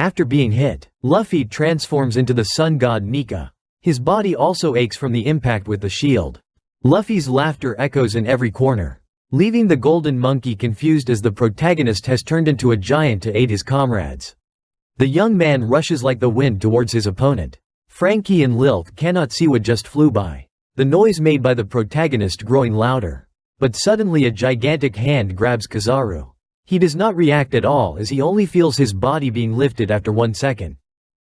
After being hit, Luffy transforms into the sun god Nika. His body also aches from the impact with the shield. Luffy's laughter echoes in every corner, leaving the golden monkey confused as the protagonist has turned into a giant to aid his comrades. The young man rushes like the wind towards his opponent. Frankie and Lilth cannot see what just flew by, the noise made by the protagonist growing louder. But suddenly a gigantic hand grabs Kizaru. He does not react at all as he only feels his body being lifted after 1 second.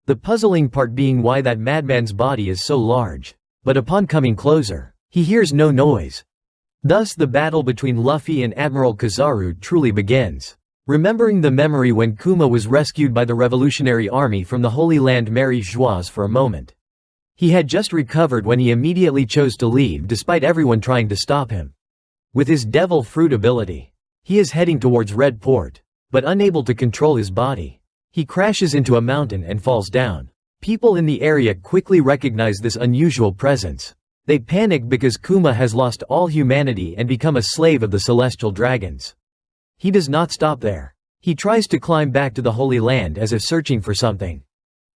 The puzzling part being why that madman's body is so large. But upon coming closer, he hears no noise. Thus the battle between Luffy and Admiral Kizaru truly begins. Remembering the memory when Kuma was rescued by the Revolutionary Army from the Holy Land Mary Joie for a moment. He had just recovered when he immediately chose to leave despite everyone trying to stop him. With his devil fruit ability, he is heading towards Red Port, but unable to control his body. He crashes into a mountain and falls down. People in the area quickly recognize this unusual presence. They panic because Kuma has lost all humanity and become a slave of the celestial dragons. He does not stop there. He tries to climb back to the Holy Land as if searching for something.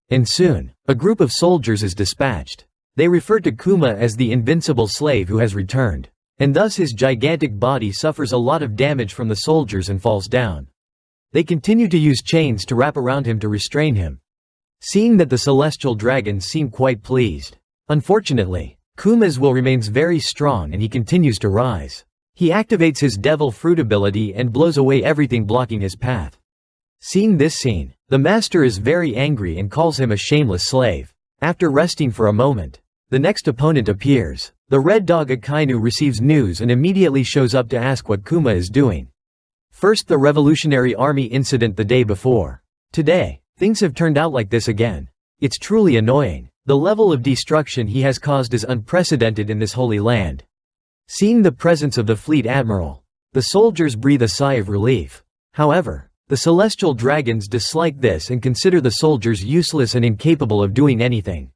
And soon, a group of soldiers is dispatched. They refer to Kuma as the invincible slave who has returned, and thus his gigantic body suffers a lot of damage from the soldiers and falls down. They continue to use chains to wrap around him to restrain him. Seeing that the celestial dragons seem quite pleased. Unfortunately, Kuma's will remains very strong and he continues to rise. He activates his devil fruit ability and blows away everything blocking his path. Seeing this scene, the master is very angry and calls him a shameless slave. After resting for a moment, the next opponent appears. The red dog Akainu receives news and immediately shows up to ask what Kuma is doing. First, the Revolutionary Army incident the day before. Today, things have turned out like this again. It's truly annoying. The level of destruction he has caused is unprecedented in this holy land. Seeing the presence of the fleet admiral, the soldiers breathe a sigh of relief. However, the celestial dragons dislike this and consider the soldiers useless and incapable of doing anything.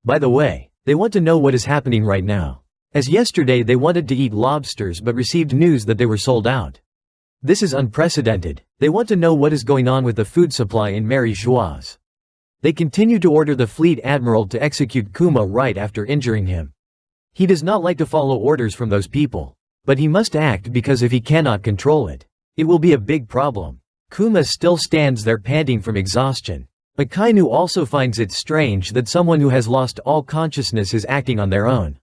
By the way, they want to know what is happening right now. As yesterday they wanted to eat lobsters but received news that they were sold out. This is unprecedented. They want to know what is going on with the food supply in Mary Joie. They continue to order the fleet admiral to execute Kuma right after injuring him. He does not like to follow orders from those people, but he must act because if he cannot control it, it will be a big problem. Kuma still stands there panting from exhaustion. Akainu also finds it strange that someone who has lost all consciousness is acting on their own.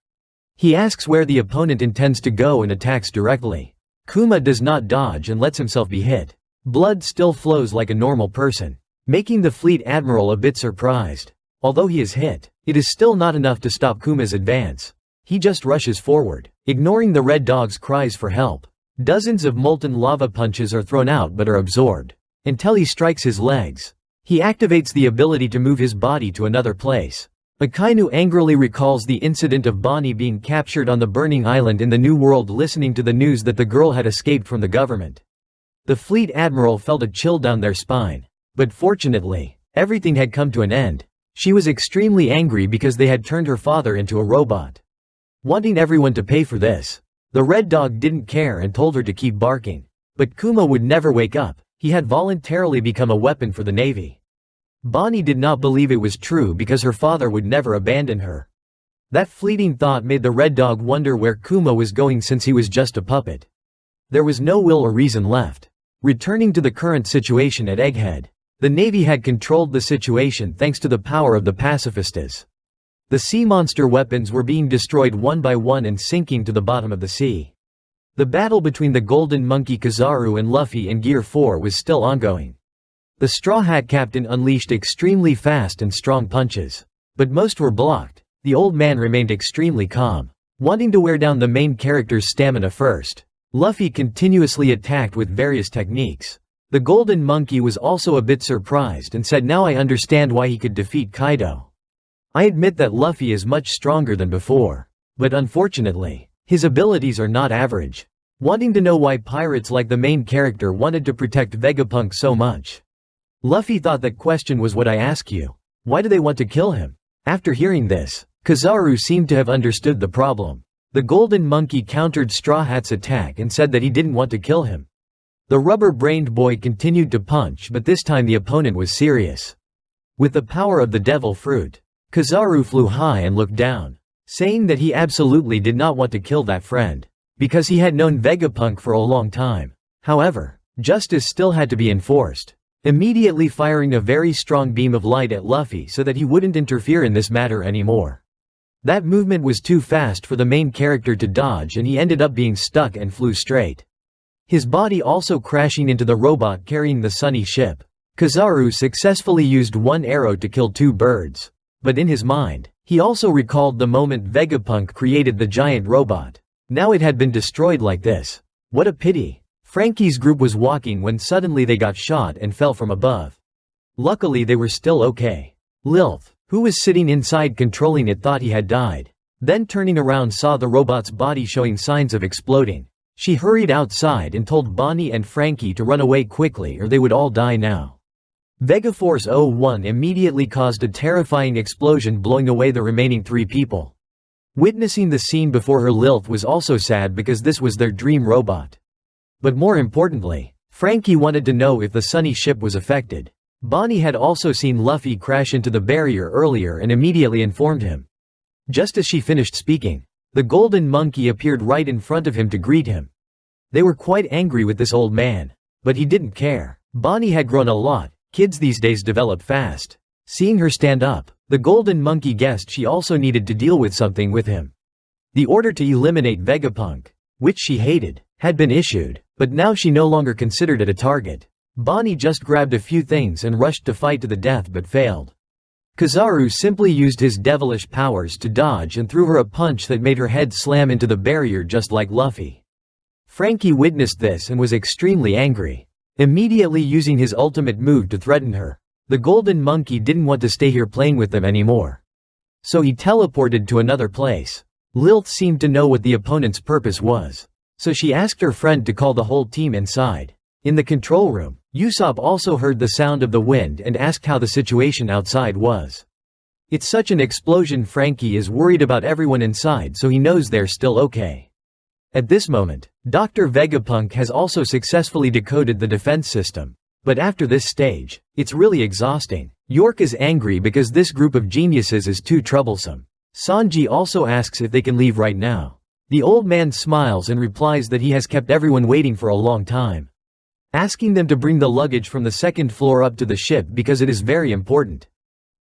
He asks where the opponent intends to go and attacks directly. Kuma does not dodge and lets himself be hit. Blood still flows like a normal person, making the fleet admiral a bit surprised. Although he is hit, it is still not enough to stop Kuma's advance. He just rushes forward, ignoring the red dog's cries for help. Dozens of molten lava punches are thrown out but are absorbed, until he strikes his legs. He activates the ability to move his body to another place. Akainu angrily recalls the incident of Bonnie being captured on the burning island in the New World, listening to the news that the girl had escaped from the government. The fleet admiral felt a chill down their spine. But fortunately, everything had come to an end. She was extremely angry because they had turned her father into a robot, wanting everyone to pay for this. The red dog didn't care and told her to keep barking. But Kuma would never wake up. He had voluntarily become a weapon for the Navy. Bonnie did not believe it was true because her father would never abandon her. That fleeting thought made the red dog wonder where Kuma was going since he was just a puppet. There was no will or reason left. Returning to the current situation at Egghead, the Navy had controlled the situation thanks to the power of the pacifistas. The sea monster weapons were being destroyed one by one and sinking to the bottom of the sea. The battle between the golden monkey Kizaru and Luffy in Gear 4 was still ongoing. The Straw Hat Captain unleashed extremely fast and strong punches, but most were blocked. The old man remained extremely calm, wanting to wear down the main character's stamina first. Luffy continuously attacked with various techniques. The golden monkey was also a bit surprised and said, "Now I understand why he could defeat Kaido. I admit that Luffy is much stronger than before, but unfortunately, his abilities are not average." Wanting to know why pirates like the main character wanted to protect Vegapunk so much, Luffy thought that question was, "What I ask you? Why do they want to kill him?" After hearing this, Kizaru seemed to have understood the problem. The golden monkey countered Straw Hat's attack and said that he didn't want to kill him. The rubber-brained boy continued to punch, but this time the opponent was serious. With the power of the devil fruit, Kizaru flew high and looked down, saying that he absolutely did not want to kill that friend, because he had known Vegapunk for a long time. However, justice still had to be enforced, immediately firing a very strong beam of light at Luffy so that he wouldn't interfere in this matter anymore. That movement was too fast for the main character to dodge, and he ended up being stuck and flew straight, his body also crashing into the robot carrying the sunny ship. Kizaru successfully used one arrow to kill two birds. But in his mind, he also recalled the moment Vegapunk created the giant robot. Now it had been destroyed like this. What a pity. Frankie's group was walking when suddenly they got shot and fell from above. Luckily they were still okay. Lilith, who was sitting inside controlling it, thought he had died. Then turning around saw the robot's body showing signs of exploding. She hurried outside and told Bonnie and Frankie to run away quickly or they would all die now. Vegaforce 01 immediately caused a terrifying explosion, blowing away the remaining 3 people. Witnessing the scene before her, Lilith was also sad because this was their dream robot. But more importantly, Frankie wanted to know if the sunny ship was affected. Bonnie had also seen Luffy crash into the barrier earlier and immediately informed him. Just as she finished speaking, the golden monkey appeared right in front of him to greet him. They were quite angry with this old man, but he didn't care. Bonnie had grown a lot. Kids these days develop fast. Seeing her stand up, the golden monkey guessed she also needed to deal with something with him. The order to eliminate Vegapunk, which she hated, had been issued, but now she no longer considered it a target. Bonnie just grabbed a few things and rushed to fight to the death but failed. Kizaru simply used his devilish powers to dodge and threw her a punch that made her head slam into the barrier just like Luffy. Frankie witnessed this and was extremely angry, immediately using his ultimate move to threaten her. The golden monkey didn't want to stay here playing with them anymore, so he teleported to another place. Lilith seemed to know what the opponent's purpose was, so she asked her friend to call the whole team inside. In the control room, Usopp also heard the sound of the wind and asked how the situation outside was. It's such an explosion. Frankie is worried about everyone inside, so he knows they're still okay. At this moment, Dr. Vegapunk has also successfully decoded the defense system. But after this stage, it's really exhausting. York is angry because this group of geniuses is too troublesome. Sanji also asks if they can leave right now. The old man smiles and replies that he has kept everyone waiting for a long time, asking them to bring the luggage from the second floor up to the ship because it is very important.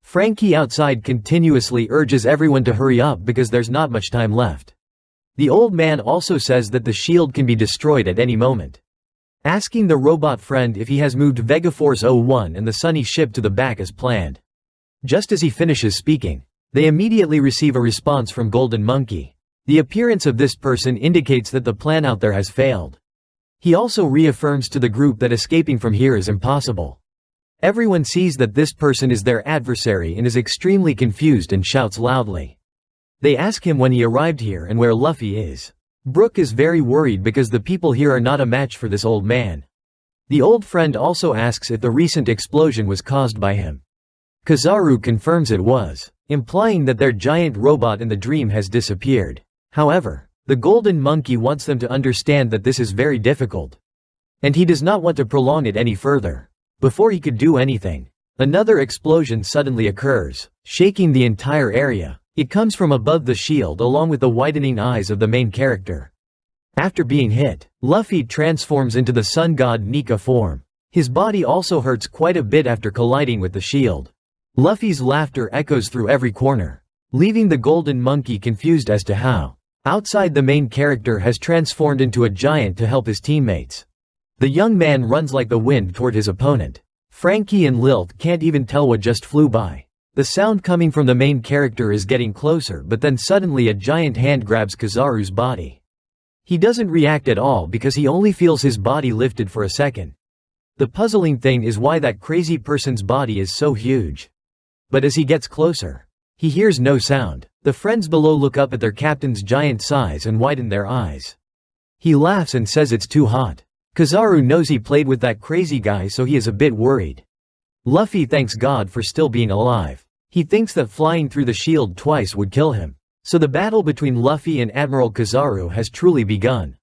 Frankie outside continuously urges everyone to hurry up because there's not much time left. The old man also says that the shield can be destroyed at any moment, asking the robot friend if he has moved Vegaforce 01 and the sunny ship to the back as planned. Just as he finishes speaking, they immediately receive a response from Golden Monkey. The appearance of this person indicates that the plan out there has failed. He also reaffirms to the group that escaping from here is impossible. Everyone sees that this person is their adversary and is extremely confused and shouts loudly. They ask him when he arrived here and where Luffy is. Brook is very worried because the people here are not a match for this old man. The old friend also asks if the recent explosion was caused by him. Kizaru confirms it was, implying that their giant robot in the dream has disappeared. However, the golden monkey wants them to understand that this is very difficult, and he does not want to prolong it any further. Before he could do anything, another explosion suddenly occurs, shaking the entire area. It comes from above the shield along with the widening eyes of the main character. After being hit, Luffy transforms into the sun god Nika form. His body also hurts quite a bit after colliding with the shield. Luffy's laughter echoes through every corner, leaving the golden monkey confused as to how. Outside, the main character has transformed into a giant to help his teammates. The young man runs like the wind toward his opponent. Frankie and Lilith can't even tell what just flew by. The sound coming from the main character is getting closer, but then suddenly a giant hand grabs Kizaru's body. He doesn't react at all because he only feels his body lifted for a second. The puzzling thing is why that crazy person's body is so huge. But as he gets closer, he hears no sound. The friends below look up at their captain's giant size and widen their eyes. He laughs and says it's too hot. Kizaru knows he played with that crazy guy, so he is a bit worried. Luffy thanks God for still being alive. He thinks that flying through the shield twice would kill him. So the battle between Luffy and Admiral Kizaru has truly begun.